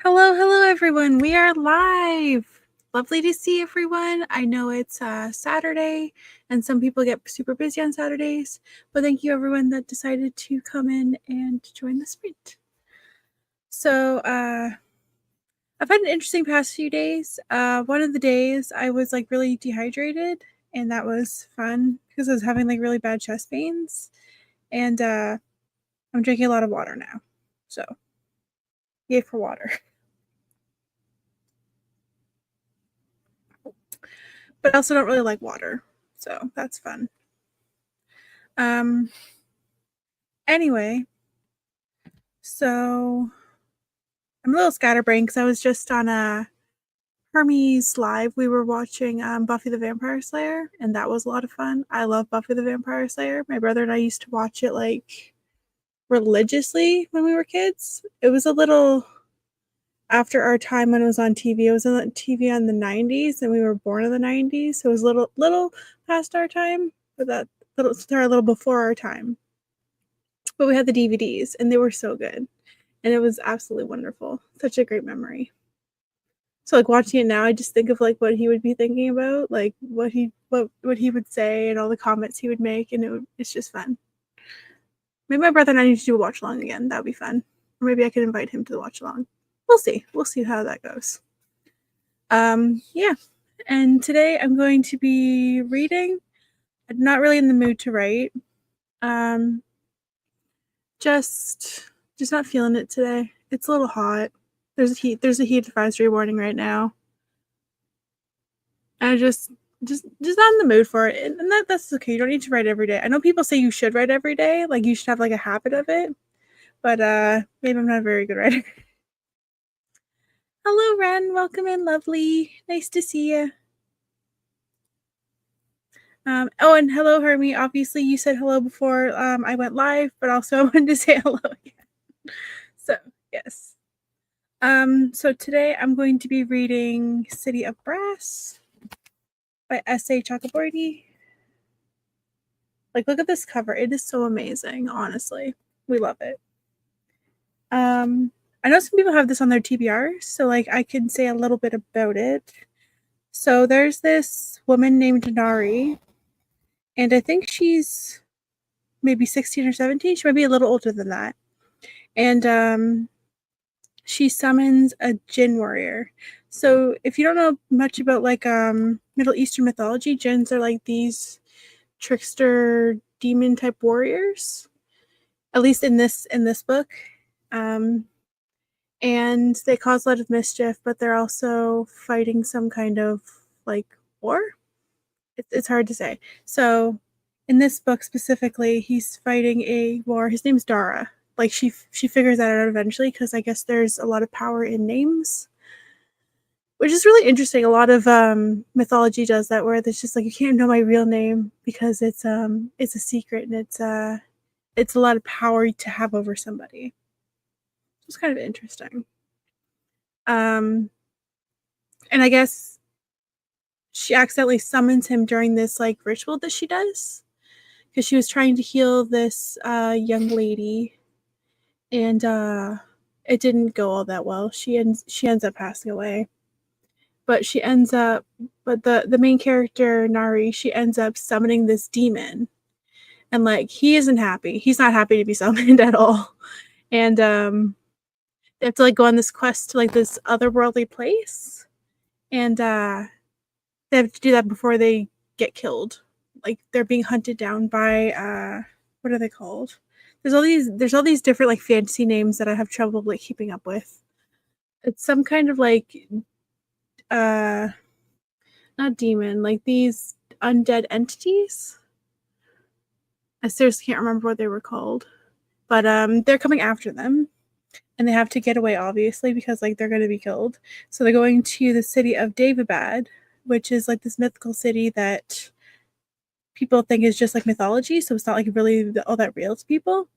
Hello, hello, everyone. We are live. Lovely to see everyone. I know it's Saturday, and some people get super busy on Saturdays, but thank you, everyone that decided to come in and join the sprint. So, I've had an interesting past few days. One of the days I was like really dehydrated, and that was fun because I was having like really bad chest pains, and I'm drinking a lot of water now. So, yay for water. But I also don't really like water, so that's fun. Anyway, so I'm a little scatterbrained because I was just on a Hermes live. We were watching Buffy the Vampire Slayer, and that was a lot of fun. I love Buffy the Vampire Slayer. My brother and I used to watch it like religiously when we were kids. It was a little after our time when it was on TV. It was on TV on the 90s, and we were born in the 90s, so it was a little past our time, but that a little before our time. But we had the DVDs, and they were so good, and it was absolutely wonderful. Such a great memory. So like watching it now, I just think of like what he would be thinking about, like what he would say, and all the comments he would make, and it's just fun. Maybe my brother and I need to do a watch along again. That would be fun. Or maybe I could invite him to the watch along. We'll see. We'll see how that goes. Yeah. And today I'm going to be reading. I'm not really in the mood to write. Um, just not feeling it today. It's a little hot. There's a heat advisory warning right now. And I just not in the mood for it. And that's okay. You don't need to write every day. I know people say you should write every day, like you should have like a habit of it. But maybe I'm not a very good writer. Hello, Ren. Welcome in, lovely. Nice to see you. Oh, and hello, Hermie. Obviously, you said hello before I went live, but also I wanted to say hello again. So, yes. So today I'm going to be reading City of Brass by S.A. Chakraborty. Like, look at this cover. It is so amazing, honestly. We love it. I know some people have this on their TBRs, so like I can say a little bit about it. So there's this woman named Nari, and I think she's maybe 16 or 17. She might be a little older than that. And she summons a Jinn warrior. So if you don't know much about like Middle Eastern mythology, Jinns are like these trickster demon type warriors. At least in this book. And they cause a lot of mischief, but they're also fighting some kind of like war. It's hard to say. So in this book specifically, he's fighting a war. His name's Dara. Like she figures that out eventually because I guess there's a lot of power in names, which is really interesting. A lot of mythology does that, where it's just like you can't know my real name because it's a secret, and it's a lot of power to have over somebody. It's kind of interesting. And I guess she accidentally summons him during this like ritual that she does because she was trying to heal this young lady, and it didn't go all that well. She ends up passing away, but the main character Nari, she ends up summoning this demon, and like he isn't happy. He's not happy to be summoned at all, and they have to like go on this quest to like this otherworldly place, and they have to do that before they get killed. Like they're being hunted down by what are they called? There's all these different like fantasy names that I have trouble like keeping up with. It's some kind of like uh not demon, like these undead entities. I seriously can't remember what they were called. But they're coming after them, and they have to get away obviously because like they're going to be killed. So they're going to the city of Daevabad, which is like this mythical city that people think is just like mythology, so it's not like really all that real to people.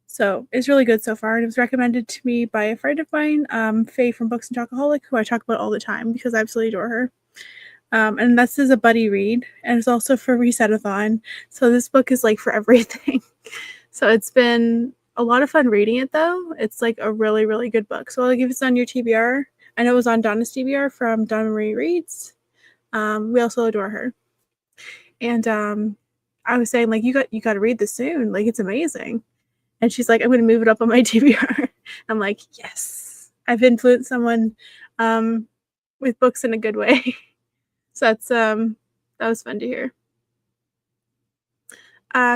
So it's really good so far, and it was recommended to me by a friend of mine, Faye from Books and Chocoholic, who I talk about all the time because I absolutely adore her. And this is a buddy read, and it's also for Resetathon. So this book is like for everything. So it's been a lot of fun reading it though. It's like a really, really good book. So like if it's on your TBR, I know it was on Donna's TBR from Donna Marie Reads. We also adore her. And I was saying like you got to read this soon. Like it's amazing. And she's like, I'm going to move it up on my TBR. I'm like, yes, I've influenced someone with books in a good way. So that's that was fun to hear.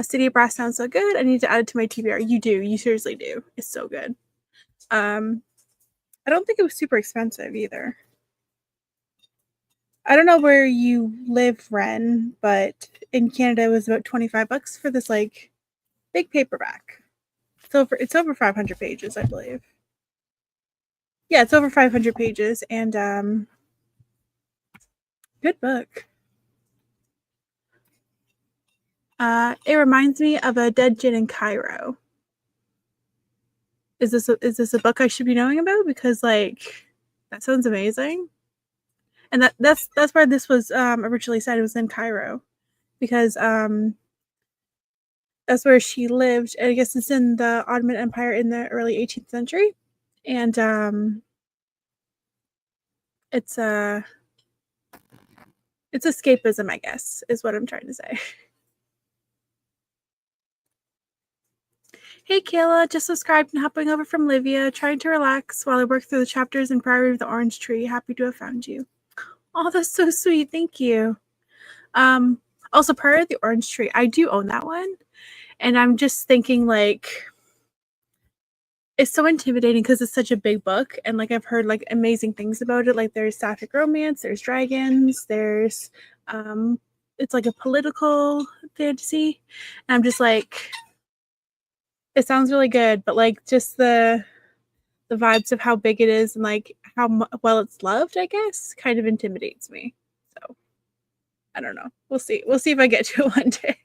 City of Brass sounds so good. I need to add it to my TBR. You do. You seriously do. It's so good. I don't think it was super expensive either. I don't know where you live, Ren, but in Canada it was about $25 for this like big paperback. It's over 500 pages, I believe. Yeah, it's over 500 pages and good book. It reminds me of a Dead Gin in Cairo. Is this a book I should be knowing about? Because like that sounds amazing. And that's where this was originally said. It was in Cairo because that's where she lived. I guess it's in the Ottoman Empire in the early 18th century, and it's escapism, I guess, is what I'm trying to say. Hey Kayla, just subscribed and hopping over from Livia, trying to relax while I work through the chapters in Priory of the Orange Tree. Happy to have found you. Oh, that's so sweet. Thank you. Also Priory of the Orange Tree. I do own that one. And I'm just thinking like it's so intimidating because it's such a big book and like I've heard like amazing things about it. Like there's sapphic romance, there's dragons, there's it's like a political fantasy. And I'm just like it sounds really good, but like just the vibes of how big it is and like how well it's loved, I guess, kind of intimidates me. So I don't know. We'll see. We'll see if I get to it one day.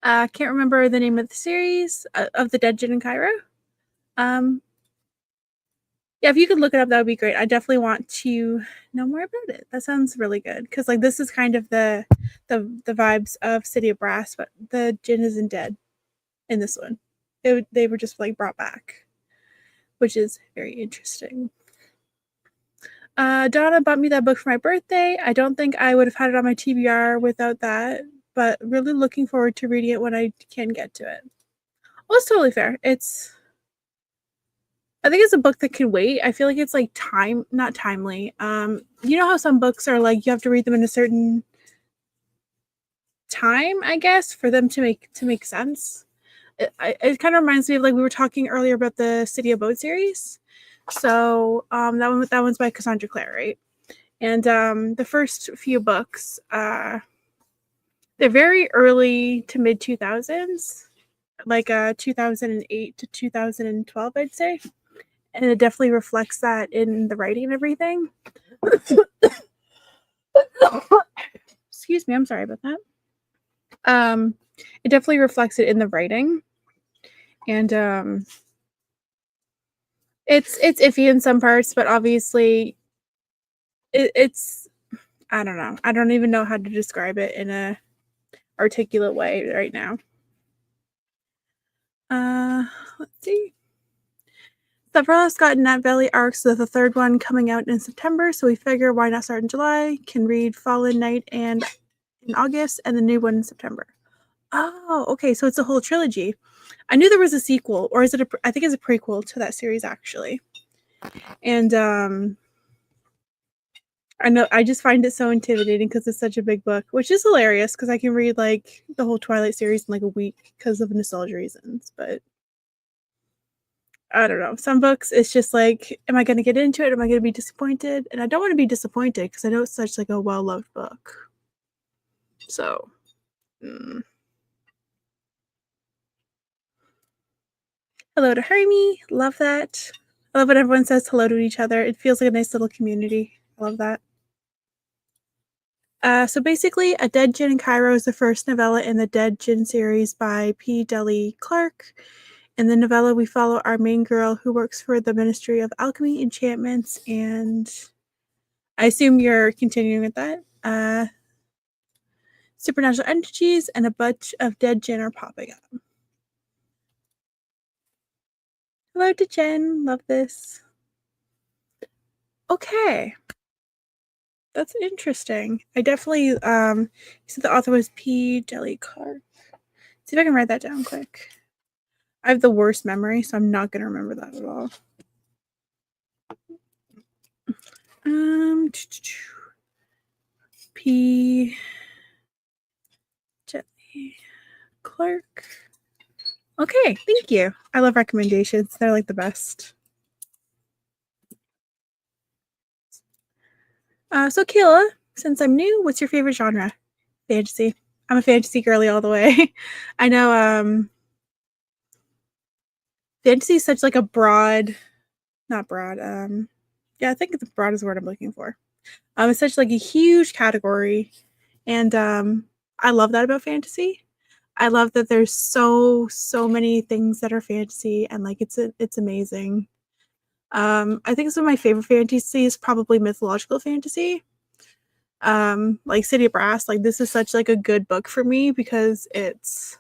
Can't remember the name of the series of the Dead Gin in Cairo. Yeah, if you could look it up, that would be great. I definitely want to know more about it. That sounds really good because like this is kind of the vibes of City of Brass, but the gin isn't dead in this one. They were just like brought back, which is very interesting. Donna bought me that book for my birthday. I don't think I would have had it on my TBR without that, but really looking forward to reading it when I can get to it. Well, it's totally fair. I think it's a book that can wait. I feel like it's like not timely. You know how some books are like you have to read them in a certain time, I guess, for them to make sense. It kind of reminds me of like we were talking earlier about the City of Boat series. So that one's by Cassandra Clare, right? And the first few books, they're very early to mid 2000s, like 2008 to 2012, I'd say. And it definitely reflects that in the writing and everything. Excuse me, I'm sorry about that. It definitely reflects it in the writing, and it's iffy in some parts, but obviously, it's I don't know. I don't even know how to describe it in a articulate way right now. Let's see. Several got Nat Valley arcs with the third one coming out in September, so we figure why not start in July? Can read Fallen Night and in August, and the new one in September. Oh, okay, so it's a whole trilogy. I knew there was a sequel, or is it I think it's a prequel to that series actually. And I know I just find it so intimidating because it's such a big book, which is hilarious because I can read like the whole Twilight series in like a week because of nostalgia reasons, but I don't know. Some books, it's just like, am I going to get into it? Am I going to be disappointed? And I don't want to be disappointed because I know it's such like a well-loved book. So, hello to Hermie. Love that. I love when everyone says hello to each other. It feels like a nice little community. I love that. So basically, A Dead Gin in Cairo is the first novella in the Dead Gin series by P. Deli Clark. In the novella, we follow our main girl who works for the Ministry of Alchemy, Enchantments, and I assume you're continuing with that. Supernatural entities and a bunch of dead gin are popping up. Hello to Jen. Love this. Okay. That's interesting. I definitely you said the author was P. Deli Clark. See if I can write that down quick. I have the worst memory, so I'm not gonna remember that at all. P. Deli Clark. Okay, thank you. I love recommendations. They're like the best. So Kayla, since I'm new, what's your favorite genre? Fantasy. I'm a fantasy girly all the way. I know fantasy is such like a broad, not broad, yeah, I think the broad is the word I'm looking for. It's such like a huge category, and I love that about fantasy. I love that there's so many things that are fantasy, and like it's amazing. I think some of my favorite fantasy is probably mythological fantasy. Like City of Brass, like this is such like a good book for me because it's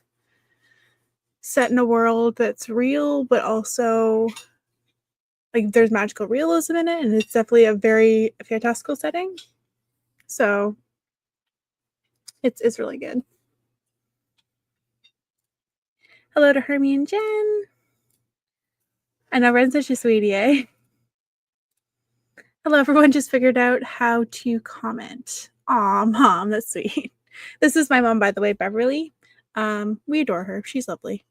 set in a world that's real, but also like there's magical realism in it, and it's definitely a very fantastical setting. So it's really good. Hello to Hermie and Jen. I know Ren's such a sweetie, eh? Hello, everyone just figured out how to comment. Aw, mom, that's sweet. This is my mom, by the way, Beverly. We adore her. She's lovely.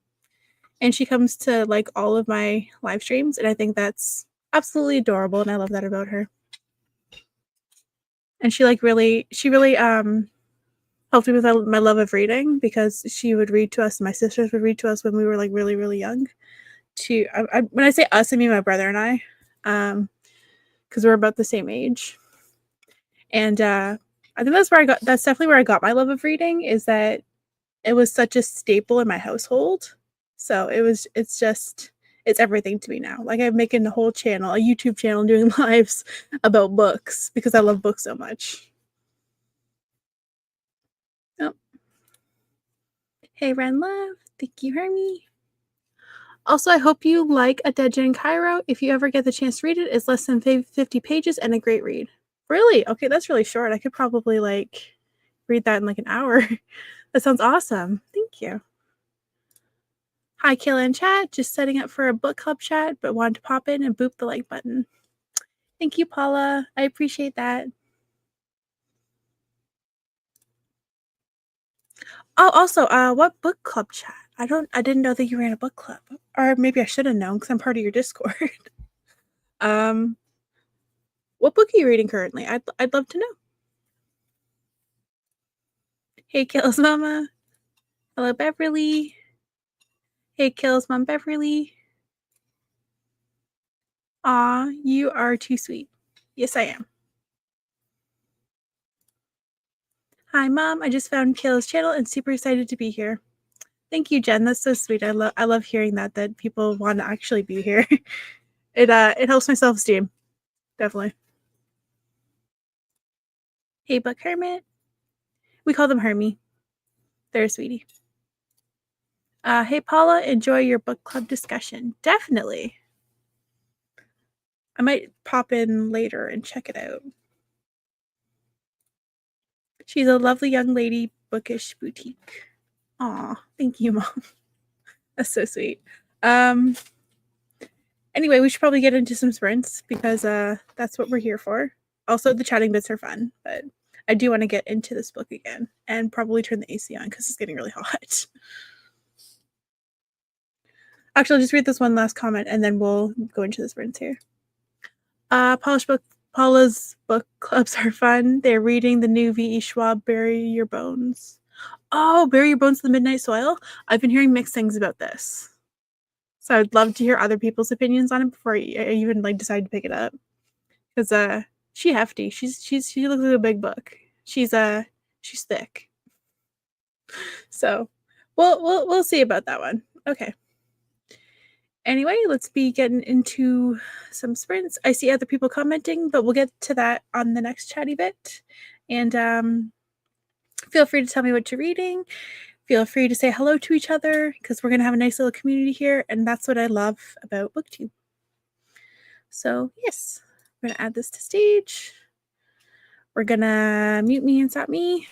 And she comes to like all of my live streams, and I think that's absolutely adorable, and I love that about her. And she really helped me with my love of reading because she would read to us, and my sisters would read to us when we were like really young. When I say us, I mean my brother and I, because we're about the same age. And I think that's definitely where I got my love of reading, is that it was such a staple in my household. So it's everything to me now. Like I'm making a whole channel, a YouTube channel, doing lives about books because I love books so much. Oh. Hey, Ren Love. Thank you, Hermie. Also, I hope you like A Dead Gen Cairo. If you ever get the chance to read it, it's less than 50 pages and a great read. Really? Okay, that's really short. I could probably like read that in like an hour. That sounds awesome. Thank you. Hi, Kayla and chat. Just setting up for a book club chat, but wanted to pop in and boop the like button. Thank you, Paula. I appreciate that. Oh, also, what book club chat? I didn't know that you ran a book club. Or maybe I should have known because I'm part of your Discord. um, what book are you reading currently? I'd love to know. Hey, Kayla's mama. Hello, Beverly. Hey, Kayla's mom, Beverly. Aw, you are too sweet. Yes, I am. Hi, Mom. I just found Kayla's channel and super excited to be here. Thank you, Jen. That's so sweet. I love hearing that people want to actually be here. It helps my self-esteem. Definitely. Hey, Buck Hermit. We call them Hermie. They're a sweetie. Hey, Paula. Enjoy your book club discussion. Definitely. I might pop in later and check it out. She's a lovely young lady, bookish boutique. Aw, thank you, Mom. That's so sweet. Anyway, we should probably get into some sprints because that's what we're here for. Also, the chatting bits are fun, but I do want to get into this book again and probably turn the AC on because it's getting really hot. Actually, I'll just read this one last comment and then we'll go into the sprints here. Paula's book clubs are fun. They're reading the new V.E. Schwab, Bury Your Bones. Oh, Bury Your Bones in the Midnight Soil? I've been hearing mixed things about this. So I'd love to hear other people's opinions on it before I even like decide to pick it up. Because she hefty. She looks like a big book. She's thick. So we'll see about that one. Okay. Anyway, let's be getting into some sprints. I see other people commenting, but we'll get to that on the next chatty bit. And feel free to tell me what you're reading. feel free to say hello to each other because we're going to have a nice little community here. And that's what I love about BookTube. So yes, we're going to add this to stage. We're going to mute me and stop me.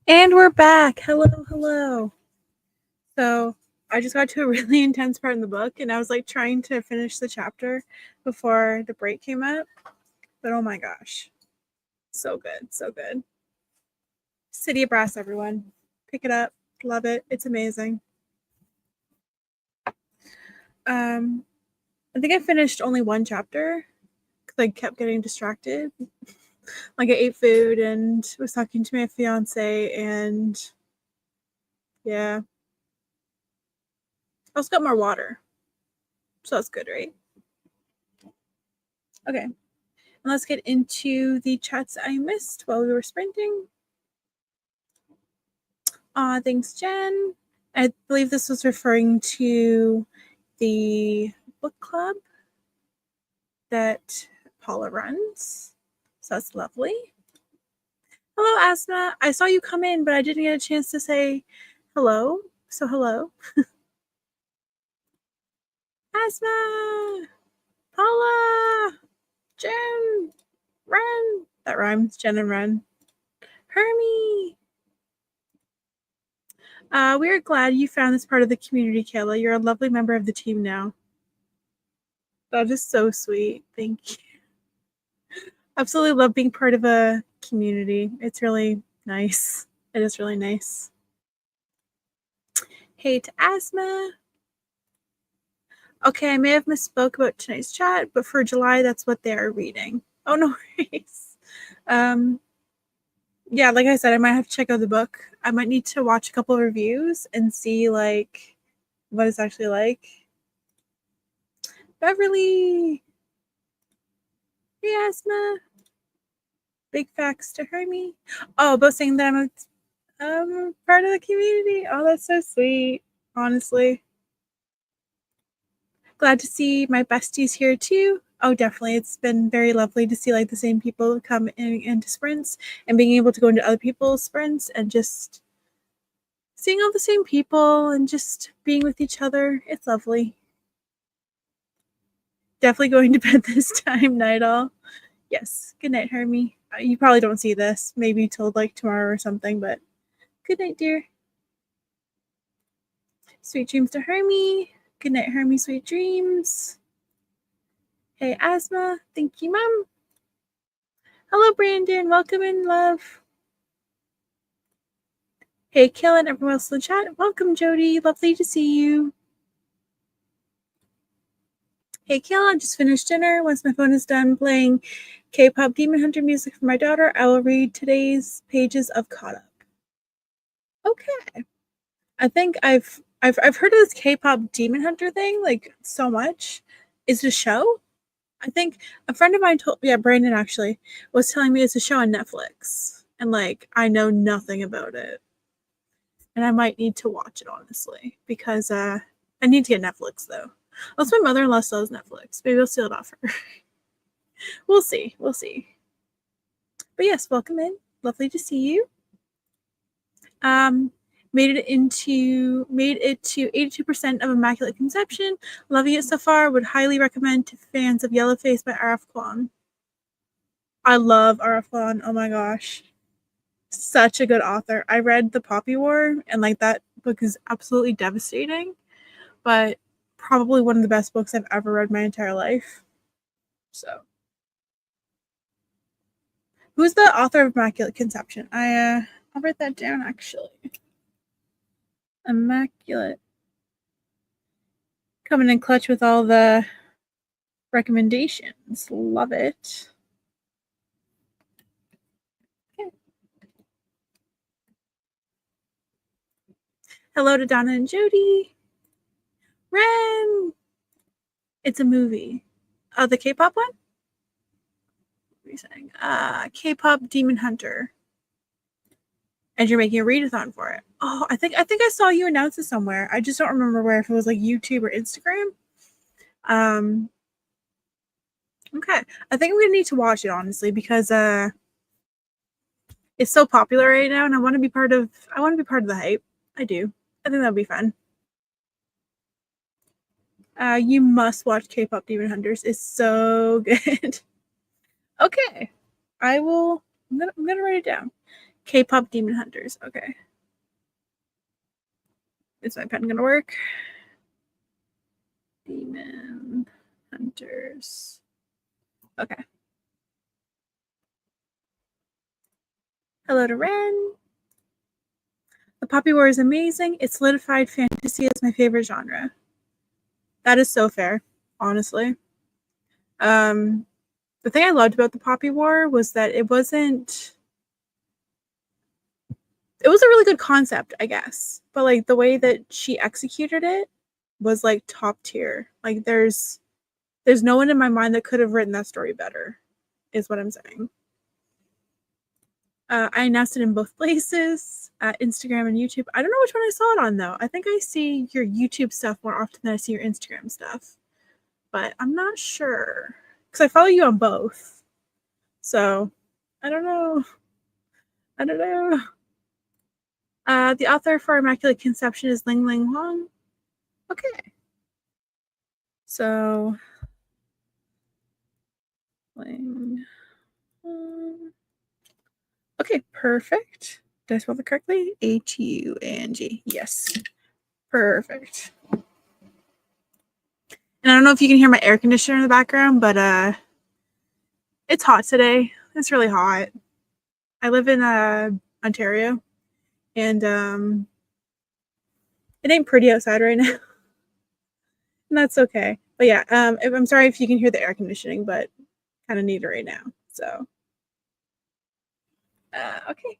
And we're back. Hello. So I just got to a really intense part in the book, and I was like trying to finish the chapter before the break came up. But oh my gosh, so good, so good. City of Brass, everyone, pick it up, love it. It's amazing. I think I finished only one chapter because I kept getting distracted. Like I ate food and was talking to my fiance, and yeah, I also got more water, so that's good, right? Okay, and let's get into the chats I missed while we were sprinting. Thanks, Jen. I believe this was referring to the book club that Paula runs. So that's lovely. Hello, Asma. I saw you come in, but I didn't get a chance to say hello. So hello. Asma, Paula, Jen, Ren. That rhymes, Jen and Ren. Hermie. We are glad you found this part of the community, Kayla. You're a lovely member of the team now. That is so sweet. Thank you. Absolutely love being part of a community. It's really nice. It is really nice. Hey to Asma. Okay, I may have misspoke about tonight's chat, but for July, that's what they are reading. Oh, no worries. Yeah, like I said, I might have to check out the book. I might need to watch a couple of reviews and see like what it's actually like. Beverly. Hey, Asma. Big facts to Hermie. Oh, about saying that I'm part of the community. Oh, that's so sweet. Honestly. Glad to see my besties here too. Oh, definitely. It's been very lovely to see like the same people come into sprints and being able to go into other people's sprints and just seeing all the same people and just being with each other. It's lovely. Definitely going to bed this time, night all. Yes. Good night, Hermie. You probably don't see this, maybe till like tomorrow or something, but good night, dear. Sweet dreams to Hermie. Good night, Hermie. Sweet dreams. Hey, Asma. Thank you, Mom. Hello, Brandon. Welcome in, love. Hey, Kayla and everyone else in the chat. Welcome, Jody. Lovely to see you. Hey, Kayla. I just finished dinner. Once my phone is done playing K-pop Demon Hunter music for my daughter, I will read today's pages of Caught Up. Okay. I think I've heard of this K-pop Demon Hunter thing like so much. Is it a show? I think a friend of mine Brandon actually was telling me it's a show on Netflix, and like I know nothing about it, and I might need to watch it honestly because I need to get Netflix though. Unless my mother-in-law still has Netflix, maybe I'll steal it off her. We'll see. But yes, welcome in. Lovely to see you. Made it to 82% of Immaculate Conception. Loving it so far. Would highly recommend to fans of Yellowface by R.F. Kuang. I love R.F. Kuang. Oh my gosh. Such a good author. I read The Poppy War, and like that book is absolutely devastating, but probably one of the best books I've ever read my entire life. So, who's the author of Immaculate Conception? I'll write that down actually. Immaculate. Coming in clutch with all the recommendations. Love it. Okay. Hello to Donna and Jody. Ren! It's a movie. The K-pop one? What are you saying? K-pop Demon Hunter. And you're making a readathon for it. Oh, I think I saw you announce it somewhere. I just don't remember where, if it was like YouTube or Instagram. Okay. I think I'm gonna need to watch it honestly because it's so popular right now, and I want to be part of the hype. I do. I think that'll be fun. You must watch K-pop Demon Hunters. It's so good. Okay. I'm gonna write it down. K-pop Demon Hunters. Okay. Is my pen gonna work? Demon Hunters. Okay. Hello to Ren. The Poppy War is amazing. It solidified fantasy as my favorite genre. That is so fair, honestly. The thing I loved about the Poppy War was that it was a really good concept, I guess. But like the way that she executed it was like top tier. Like there's no one in my mind that could have written that story better, is what I'm saying. I announced it in both places, Instagram and YouTube. I don't know which one I saw it on though. I think I see your YouTube stuff more often than I see your Instagram stuff, but I'm not sure because I follow you on both. So I don't know. I don't know. The author for Immaculate Conception is Ling Ling Huang. Okay. So Ling. Okay, perfect. Did I spell that correctly? H-U-N-G. Yes. Perfect. And I don't know if you can hear my air conditioner in the background, but it's hot today. It's really hot. I live in Ontario, and it ain't pretty outside right now. And that's okay. But yeah, I'm sorry if you can hear the air conditioning, but kind of need it right now. So okay.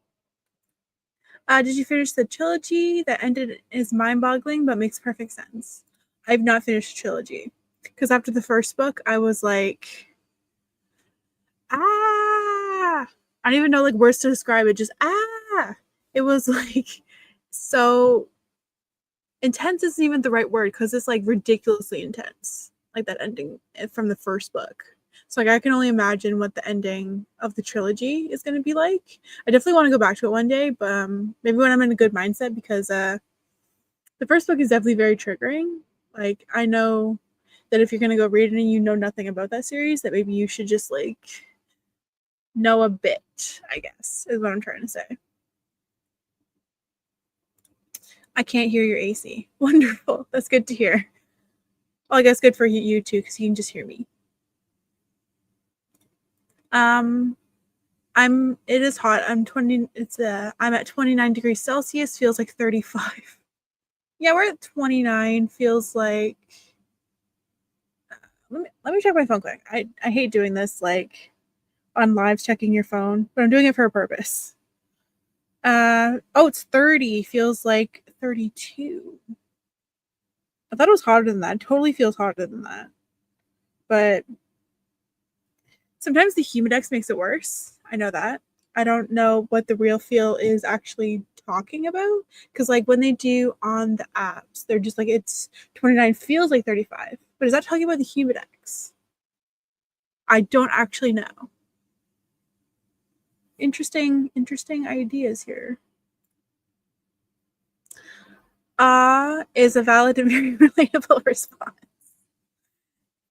Did you finish the trilogy? That ended is mind-boggling, but makes perfect sense. I've not finished the trilogy because after the first book, I was like, I don't even know like words to describe it. Just it was like so intense. Isn't even the right word because it's like ridiculously intense. Like that ending from the first book. So like I can only imagine what the ending of the trilogy is going to be like. I definitely want to go back to it one day, but maybe when I'm in a good mindset because the first book is definitely very triggering. Like I know that if you're going to go read it and you know nothing about that series, that maybe you should just like know a bit, I guess, is what I'm trying to say. I can't hear your AC. Wonderful. That's good to hear. Well, I guess good for you too, because you can just hear me. It is hot. I'm at 29 degrees Celsius, feels like 35. Yeah, we're at 29, feels like let me check my phone quick. I hate doing this like on live checking your phone, but I'm doing it for a purpose. Oh, it's 30, feels like 32. I thought it was hotter than that. It totally feels hotter than that. But sometimes the Humidex makes it worse. I know that. I don't know what the real feel is actually talking about because like when they do on the apps, they're just like it's 29 feels like 35. But is that talking about the Humidex? I don't actually know. Interesting ideas here. Is a valid and very relatable response.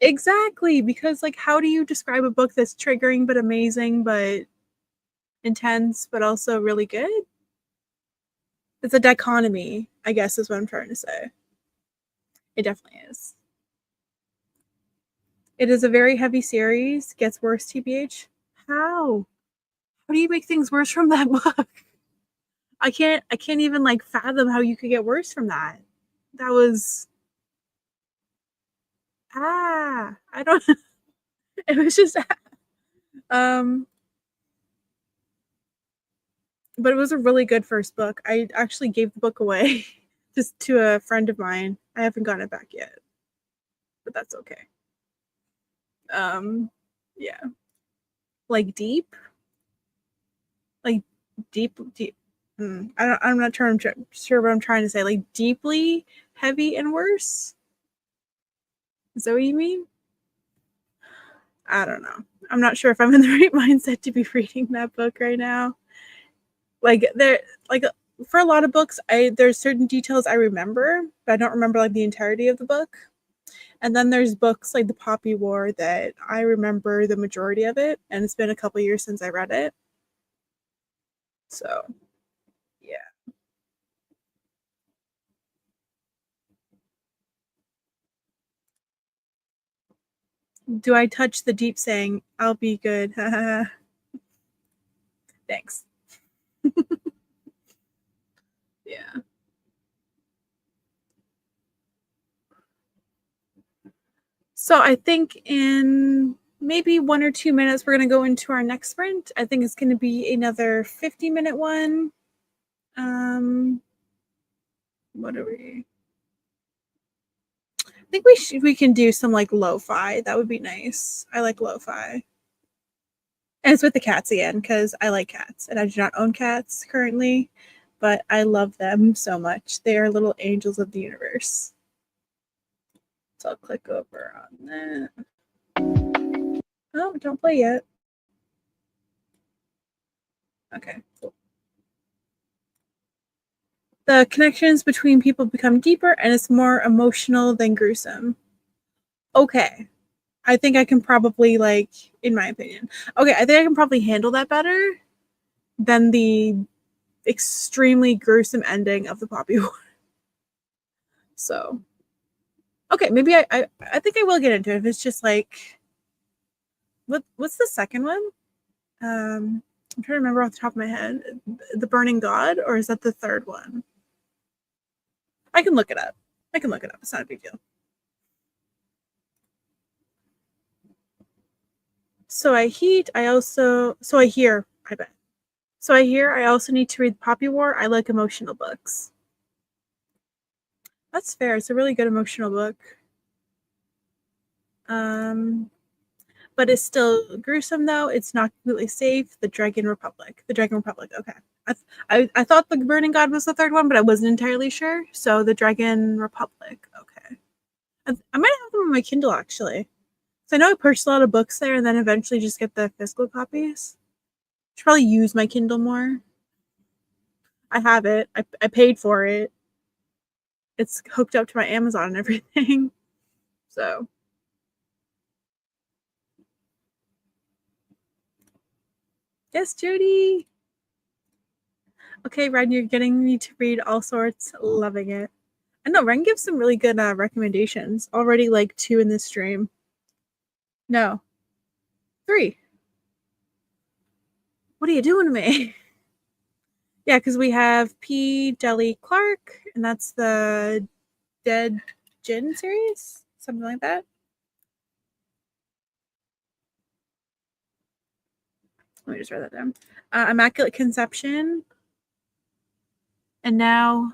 Exactly, because like how do you describe a book that's triggering but amazing but intense but also really good? It's a dichotomy, I guess is what I'm trying to say. It definitely is. It is a very heavy series, gets worse TBH. How? How do you make things worse from that book? I can't even like fathom how you could get worse from that. That was I don't it was just um but it was a really good first book. I actually gave the book away just to a friend of mine. I haven't gotten it back yet, but that's okay. Yeah, like deep, like deep. I'm not sure what I'm trying to say. Like deeply heavy and worse. Is that what you mean? I don't know. I'm not sure if I'm in the right mindset to be reading that book right now. Like there, like for a lot of books, there's certain details I remember, but I don't remember like the entirety of the book. And then there's books like The Poppy War that I remember the majority of it, and it's been a couple years since I read it. So, yeah. Do I touch the deep saying, I'll be good? Thanks. Yeah. So I think in maybe 1 or 2 minutes, we're going to go into our next sprint. I think it's going to be another 50-minute one. What are we? I think we can do some like lo-fi. That would be nice. I like lo-fi. And it's with the cats again because I like cats and I do not own cats currently, but I love them so much. They are little angels of the universe. So I'll click over on that. Oh, don't play yet. Okay, cool. The connections between people become deeper and it's more emotional than gruesome. Okay. I think I can probably, like, in my opinion, okay, I think I can probably handle that better than the extremely gruesome ending of the Poppy War. So, okay, maybe I think I will get into it if it's just like, what's the second one? I'm trying to remember off the top of my head. The Burning God, or is that the third one? I can look it up. It's not a big deal. So I heat. I hear. I bet. So I hear. I also need to read Poppy War. I like emotional books. That's fair. It's a really good emotional book. But it's still gruesome though. It's not completely safe. The Dragon Republic. Okay. I thought the Burning God was the third one, but I wasn't entirely sure. So the Dragon Republic. Okay. I might have them on my Kindle actually. So I know I purchased a lot of books there, and then eventually just get the physical copies. Should probably use my Kindle more. I have it. I paid for it. It's hooked up to my Amazon and everything. So yes, Judy. Okay, Ren, you're getting me to read all sorts. Loving it. I know Ren gives some really good recommendations. Already like 2 in this stream. No, 3. What are you doing to me? Yeah, because we have P. Deli Clark, and that's the Dead Gin series, something like that. Let me just write that down. Immaculate Conception, and now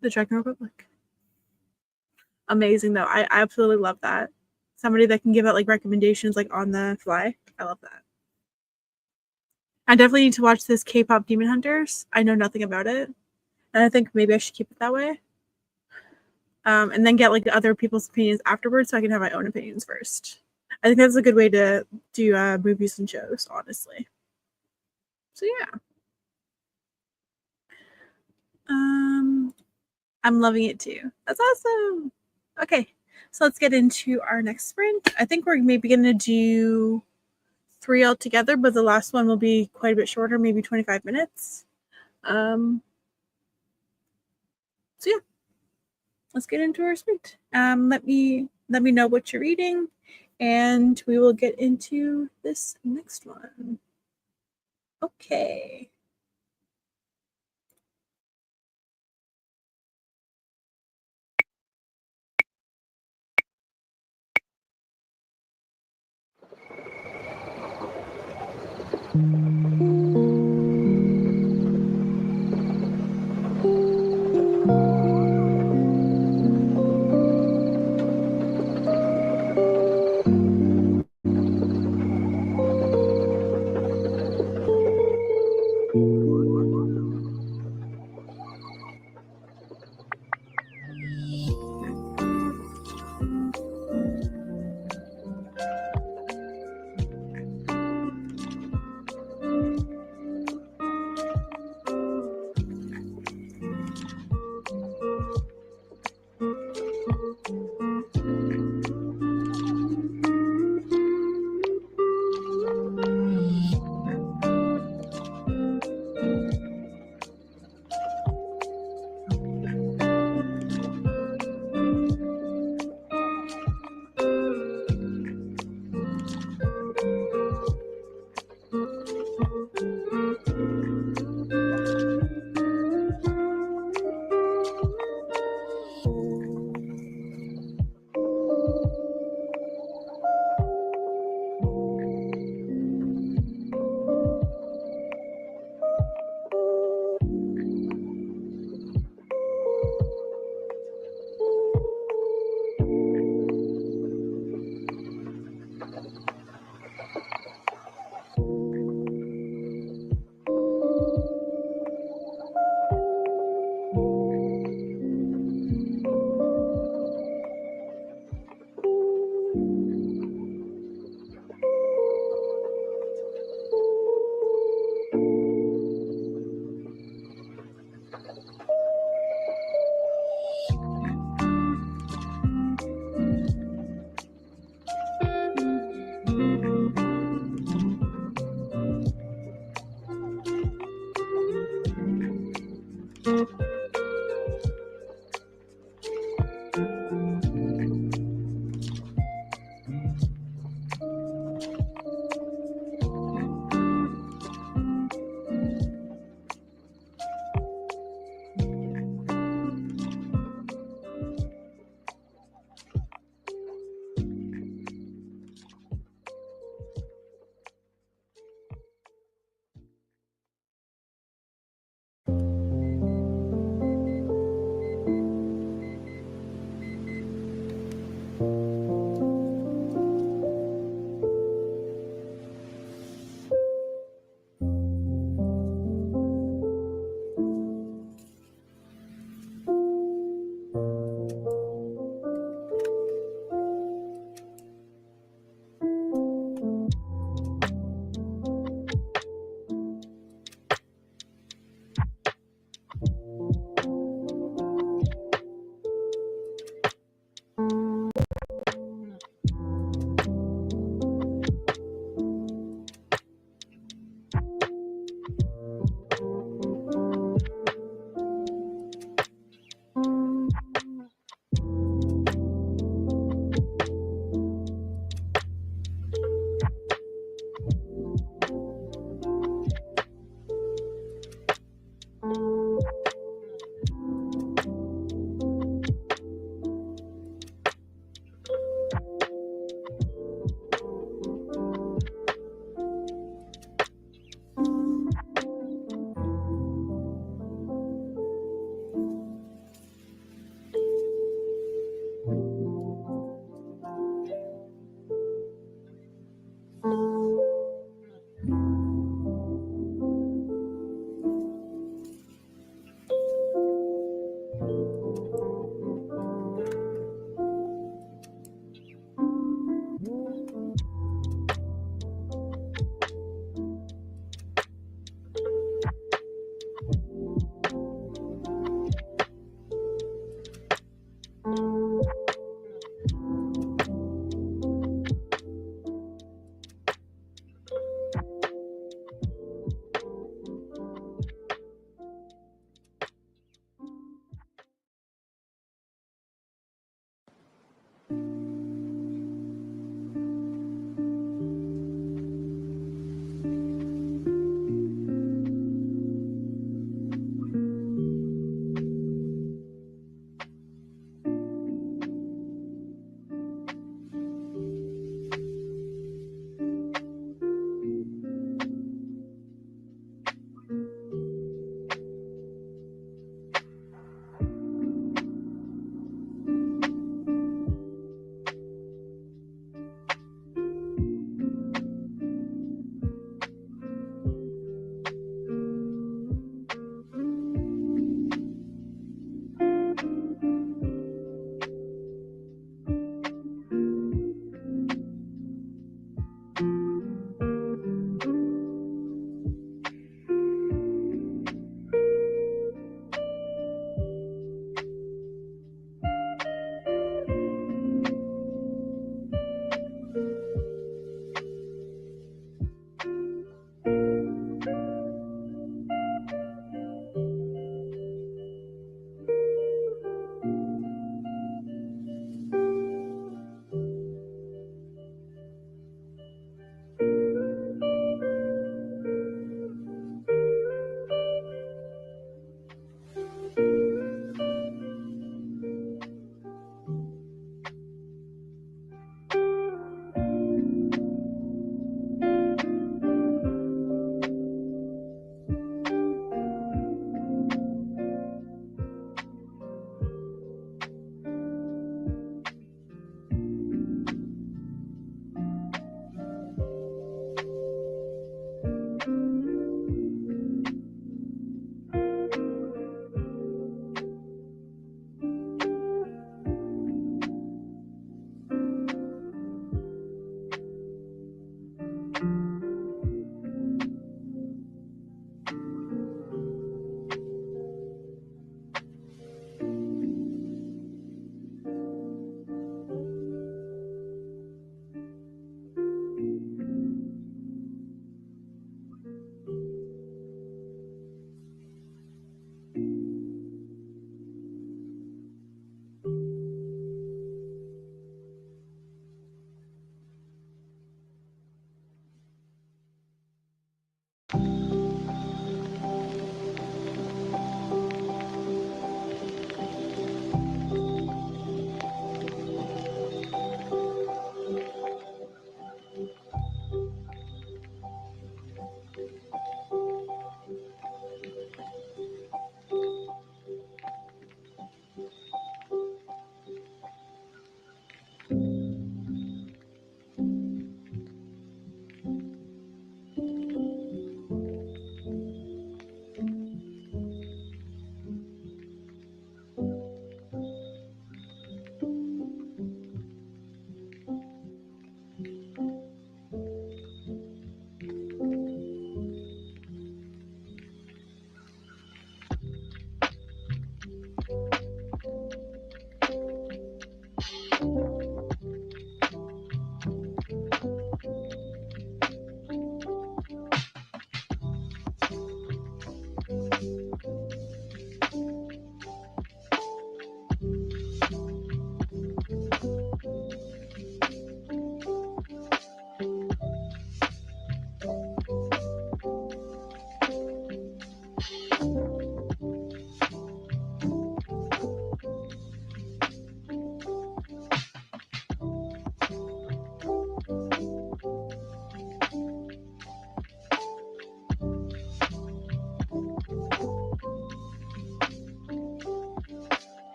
the Dragon Republic. Amazing though. I absolutely love that. Somebody that can give out like recommendations like on the fly. I love that. I definitely need to watch this K-pop Demon Hunters. I know nothing about it, and I think maybe I should keep it that way. And then get like other people's opinions afterwards, so I can have my own opinions first. I think that's a good way to do movies and shows, honestly. So yeah, I'm loving it too. That's awesome. Okay, so let's get into our next sprint. I think we're maybe gonna do 3 altogether, but the last one will be quite a bit shorter, maybe 25 minutes. So yeah, let's get into our sprint. Let me know what you're reading, and we will get into this next one. Okay.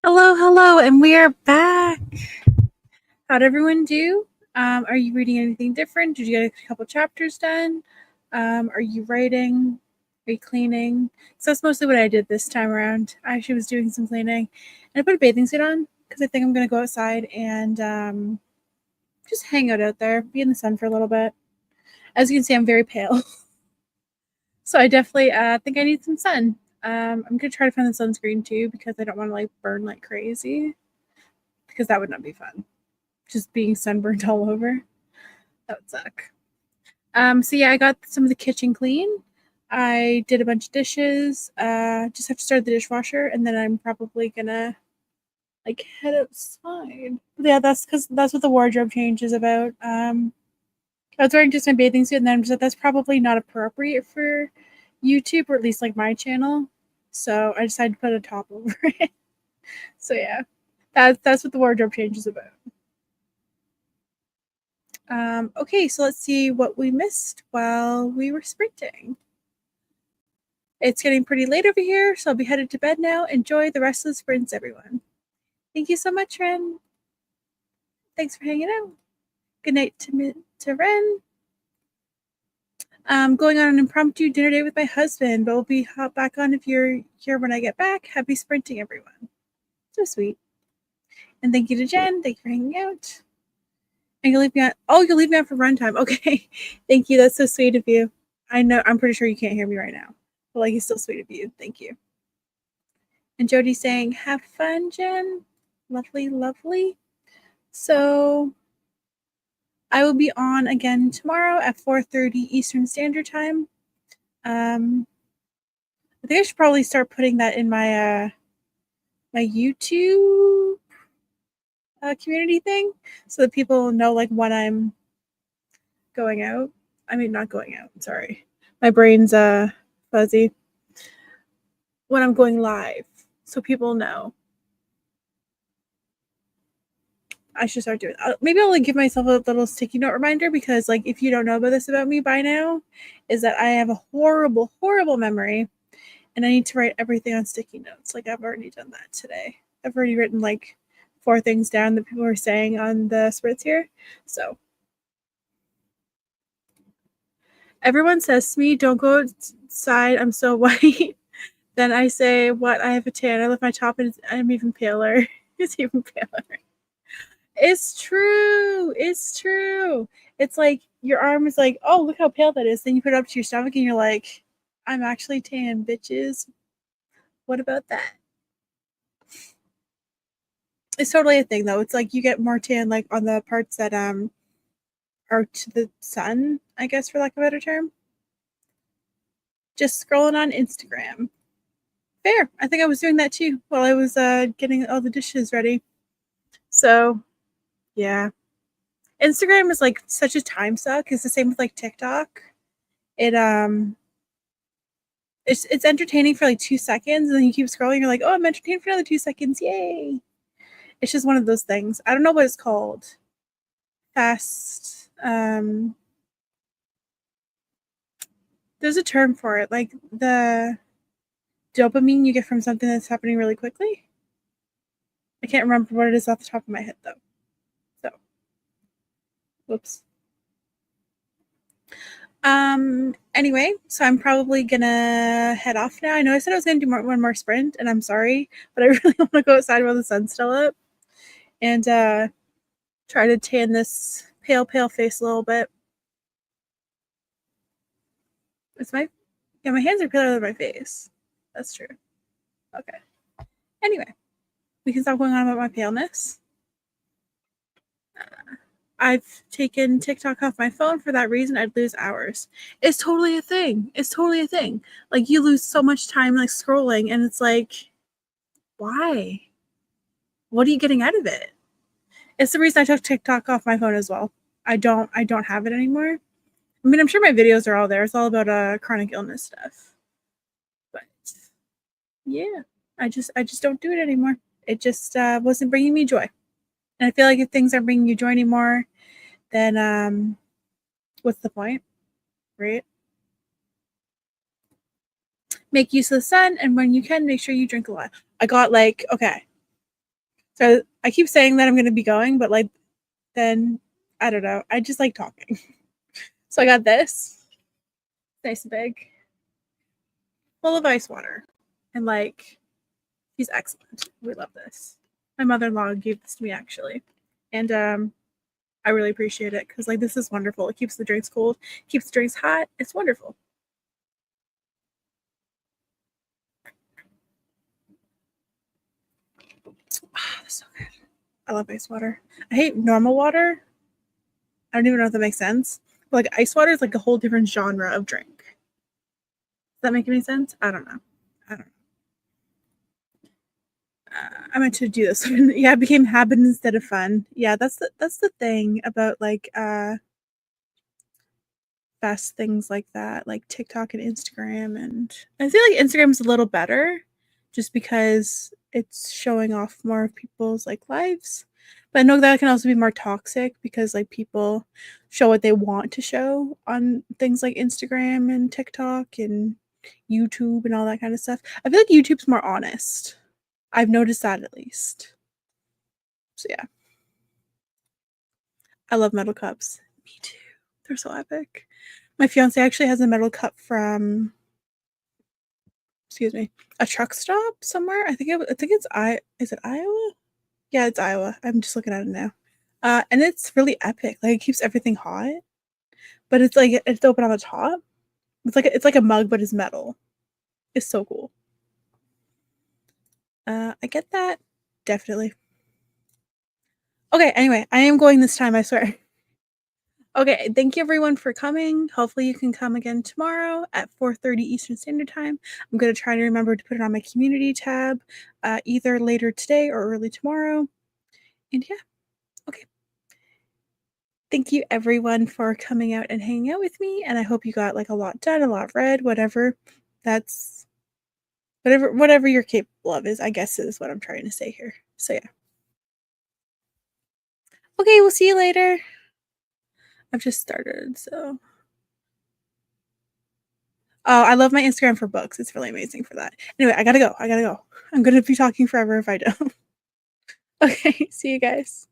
Hello, hello, and we are back. How'd everyone do? Are you reading anything different? Did you get a couple chapters done? Are you writing? Are you cleaning? So that's mostly what I did this time around. I actually was doing some cleaning, and I put a bathing suit on because I think I'm gonna go outside and just hang out there, be in the sun for a little bit. As you can see, I'm very pale, so I definitely think I need some sun. I'm gonna try to find the sunscreen too because I don't want to like burn like crazy because that would not be fun. Just being sunburned all over. That would suck. So yeah, I got some of the kitchen clean. I did a bunch of dishes. Just have to start the dishwasher, and then I'm probably gonna like head outside. But yeah, that's what the wardrobe change is about. I was wearing just my bathing suit, and then I was like, that's probably not appropriate for YouTube, or at least like my channel. So I decided to put a top over it. So yeah, that's what the wardrobe change is about. Okay, so let's see what we missed while we were sprinting. It's getting pretty late over here, so I'll be headed to bed now. Enjoy the rest of the sprints, everyone. Thank you so much, Ren. Thanks for hanging out. Good night to Ren. I'm going on an impromptu dinner date with my husband, but we'll be hop back on if you're here when I get back. Happy sprinting, everyone. So sweet. And thank you to Jen. Thank you for hanging out. And you'll leave me on. Oh, you'll leave me on for runtime. Okay. Thank you. That's so sweet of you. I know. I'm pretty sure you can't hear me right now, but like, it's still sweet of you. Thank you. And Jody's saying, "Have fun, Jen. Lovely, lovely." So I will be on again tomorrow at 4:30 Eastern Standard Time. I think I should probably start putting that in my my YouTube community thing so that people know like when I'm going out. I mean, not going out. Sorry, my brain's fuzzy. When I'm going live, so people know. I should start doing. Maybe I'll like give myself a little sticky note reminder because like if you don't know about this about me by now, is that I have a horrible, horrible memory, and I need to write everything on sticky notes. Like I've already done that today. I've already written like 4 things down that people were saying on the spritz here. So everyone says to me, "Don't go outside. I'm so white." Then I say, "What? I have a tan. I lift my top and I'm even paler." It's even paler. It's true. It's true. It's like your arm is like, oh, look how pale that is. Then you put it up to your stomach and you're like, I'm actually tan, bitches. What about that? It's totally a thing though. It's like you get more tan like on the parts that are to the sun, I guess for lack of a better term. just scrolling on Instagram. Fair. I think I was doing that too while I was getting all the dishes ready. So, yeah. Instagram is like such a time suck. It's the same with like TikTok. It it's entertaining for like 2 seconds and then you keep scrolling, you're like, oh, I'm entertained for another 2 seconds. Yay. It's just one of those things. I don't know what it's called. Fast there's a term for it, like the dopamine you get from something that's happening really quickly. I can't remember what it is off the top of my head though. So, whoops. Anyway, so I'm probably gonna head off now. I know I said I was gonna do one more sprint, and I'm sorry, but I really want to go outside while the sun's still up and try to tan this pale face a little bit. My hands are paler than my face. That's true. Okay. Anyway, we can stop going on about my paleness. I've taken TikTok off my phone for that reason. I'd lose hours. It's totally a thing. Like you lose so much time like scrolling, and it's like, why? What are you getting out of it? It's the reason I took TikTok off my phone as well. I don't have it anymore. I mean, I'm sure my videos are all there. It's all about chronic illness stuff. But yeah, I just don't do it anymore. It just wasn't bringing me joy. And I feel like if things aren't bringing you joy anymore, then what's the point, right? Make use of the sun, and when you can, make sure you drink a lot. I got like, okay. So I keep saying that I'm going to be going, but like, then I don't know. I just like talking. So I got this. Nice and big. Full of ice water. And like, he's excellent. We love this. My mother-in-law gave this to me actually. And I really appreciate it because like this is wonderful. It keeps the drinks cold, keeps the drinks hot. It's wonderful. Oh, that's so good. I love ice water. I hate normal water. I don't even know if that makes sense. But like ice water is like a whole different genre of drink. Does that make any sense? I don't know. I meant to do this. Yeah, it became habit instead of fun. Yeah, that's the thing about like fast things like that, like TikTok and Instagram. And I feel like Instagram's a little better just because it's showing off more of people's like lives. But I know that can also be more toxic because like people show what they want to show on things like Instagram and TikTok and YouTube and all that kind of stuff. I feel like YouTube's more honest. I've noticed that at least. So yeah. I love metal cups. Me too. They're so epic. My fiance actually has a metal cup from a truck stop somewhere. I think it's is it Iowa? Yeah, it's Iowa. I'm just looking at it now. And it's really epic. Like it keeps everything hot. But it's like it's open on the top. It's like a mug, but it's metal. It's so cool. I get that. Definitely. Okay, anyway, I am going this time, I swear. Okay, thank you everyone for coming. Hopefully you can come again tomorrow at 4:30 Eastern Standard Time. I'm going to try to remember to put it on my community tab either later today or early tomorrow. And yeah, okay. Thank you everyone for coming out and hanging out with me, and I hope you got like a lot done, a lot read, whatever. That's whatever you're capable of is, I guess, is what I'm trying to say here. So yeah. Okay, we'll see you later. I've just started, so. Oh, I love my Instagram for books. It's really amazing for that. Anyway, I gotta go. I'm gonna be talking forever if I don't. Okay, see you guys.